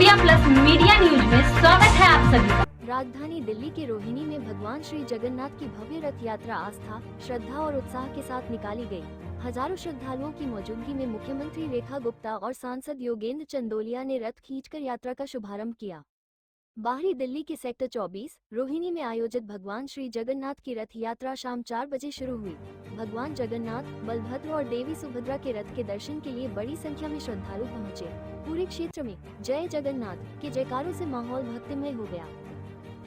India plus media news में स्वागत है आप सभी का। राजधानी दिल्ली के रोहिणी में भगवान श्री जगन्नाथ की भव्य रथ यात्रा आस्था, श्रद्धा और उत्साह के साथ निकाली गई। हजारों श्रद्धालुओं की मौजूदगी में मुख्यमंत्री रेखा गुप्ता और सांसद योगेंद्र चंदोलिया ने रथ खींचकर यात्रा का शुभारंभ किया। बाहरी दिल्ली के सेक्टर 24 रोहिणी में आयोजित भगवान श्री जगन्नाथ की रथ यात्रा शाम 4 बजे शुरू हुई। भगवान जगन्नाथ, बलभद्र और देवी सुभद्रा के रथ के दर्शन के लिए बड़ी संख्या में श्रद्धालु पहुंचे। पूरे क्षेत्र में जय जगन्नाथ के जयकारों से माहौल भक्तिमय हो गया।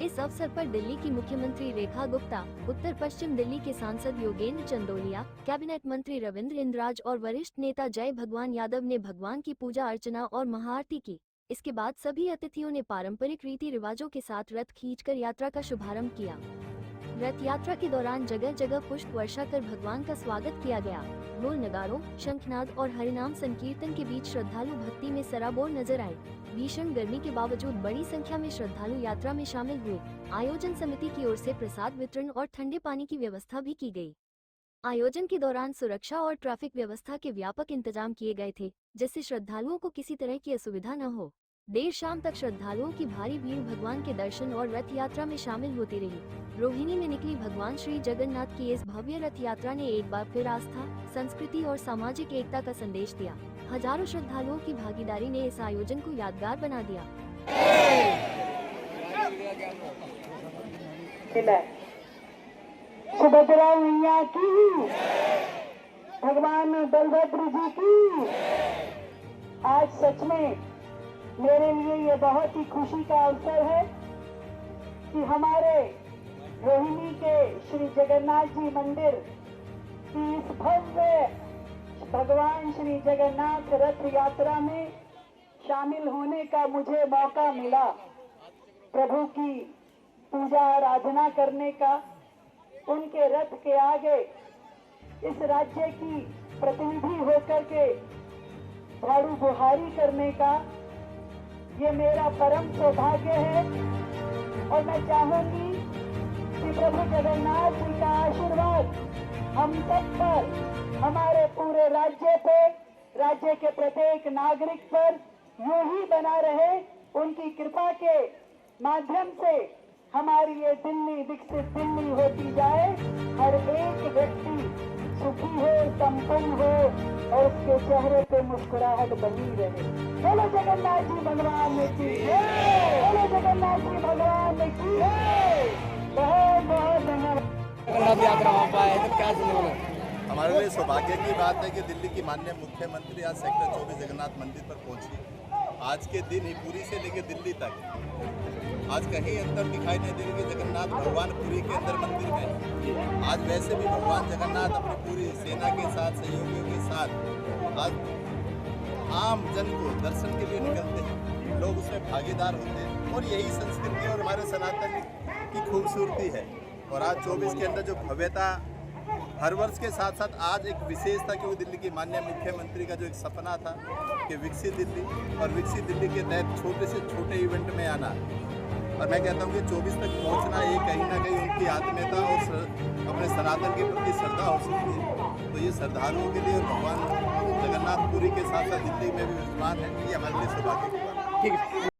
इस अवसर पर दिल्ली की मुख्यमंत्री रेखा गुप्ता, उत्तर पश्चिम दिल्ली के सांसद योगेंद्र चंदोलिया, कैबिनेट मंत्री रविंद्र इंद्राज और वरिष्ठ नेता जय भगवान यादव ने भगवान की पूजा अर्चना और महाआरती की। इसके बाद सभी अतिथियों ने पारंपरिक रीति रिवाजों के साथ रथ खींचकर यात्रा का शुभारंभ किया। रथ यात्रा के दौरान जगह जगह पुष्प वर्षा कर भगवान का स्वागत किया गया। ढोल नगाड़ों, शंखनाद और हरिनाम संकीर्तन के बीच श्रद्धालु भक्ति में सराबोर नजर आए। भीषण गर्मी के बावजूद बड़ी संख्या में श्रद्धालु यात्रा में शामिल हुए। आयोजन समिति की ओर से प्रसाद वितरण और ठंडे पानी की व्यवस्था भी की गई। आयोजन के दौरान सुरक्षा और ट्रैफिक व्यवस्था के व्यापक इंतजाम किए गए थे, जिससे श्रद्धालुओं को किसी तरह की असुविधा न हो। देर शाम तक श्रद्धालुओं की भारी भीड़ भगवान के दर्शन और रथ यात्रा में शामिल होती रही। रोहिणी में निकली भगवान श्री जगन्नाथ की इस भव्य रथ यात्रा ने एक बार फिर आस्था, संस्कृति और सामाजिक एकता का संदेश दिया। हजारों श्रद्धालुओं की भागीदारी ने इस आयोजन को यादगार बना दिया। सुभद्रा मैया की, भगवान बलभद्र जी की। आज सच में मेरे लिए ये बहुत ही खुशी का अवसर है कि हमारे रोहिणी के श्री जगन्नाथ जी मंदिर की इस भव्य भगवान श्री जगन्नाथ रथ यात्रा में शामिल होने का मुझे मौका मिला। प्रभु की पूजा आराधना करने का, उनके रथ के आगे इस राज्य की प्रतिनिधि होकर के झाड़ू बुहारी करने का ये मेरा परम सौभाग्य है। और मैं चाहूंगी कि प्रभु जगन्नाथ जी का आशीर्वाद हम सब पर, हमारे पूरे राज्य पे, राज्य के प्रत्येक नागरिक पर यूं ही बना रहे। उनकी कृपा के माध्यम से हमारी ये दिल्ली विकसित दिल्ली होती जाए। हर एक व्यक्ति सुखी हो, संपन्न हो और उसके चेहरे पे मुस्कुराहट बनी रहे। बोलो जगन्नाथ जी भगवान की जय, बोलो जगन्नाथ जी भगवान की जय। बहुत बहुत धन्यवाद। यात्रा हो पाए तो क्या सुनो। हमारे लिए सौभाग्य की बात है कि दिल्ली की माननीय मुख्यमंत्री आज सेक्टर 24 जगन्नाथ मंदिर पर पहुंची। आज के दिन ही पुरी से लेकर दिल्ली तक आज कहीं अंतर दिखाई नहीं दे रही कि जगन्नाथ भगवान पुरी के अंदर मंदिर में। आज वैसे भी भगवान जगन्नाथ अपनी पूरी सेना के साथ, सहयोगियों के साथ आज आम जन को दर्शन के लिए निकलते हैं। लोग उसमें भागीदार होते हैं और यही संस्कृति और हमारे सनातन की खूबसूरती है। और आज 24 के अंदर जो भव्यता हर वर्ष के साथ साथ आज एक विशेष था, क्योंकि दिल्ली की माननीय मुख्यमंत्री का जो एक सपना था कि विकसित दिल्ली, और विकसित दिल्ली के तहत छोटे से छोटे इवेंट में आना। और मैं कहता हूँ कि 24 तक पहुँचना ये कहीं ना कहीं उनकी आत्मीयता और अपने सनातन के प्रति श्रद्धा हो सकती है। तो ये श्रद्धालुओं के लिए और भगवान जगन्नाथ पुरी के साथ साथ दिल्ली में भी विद्यमान है, ये हमारे लिए सौभाग्य की बात है। ठीक है।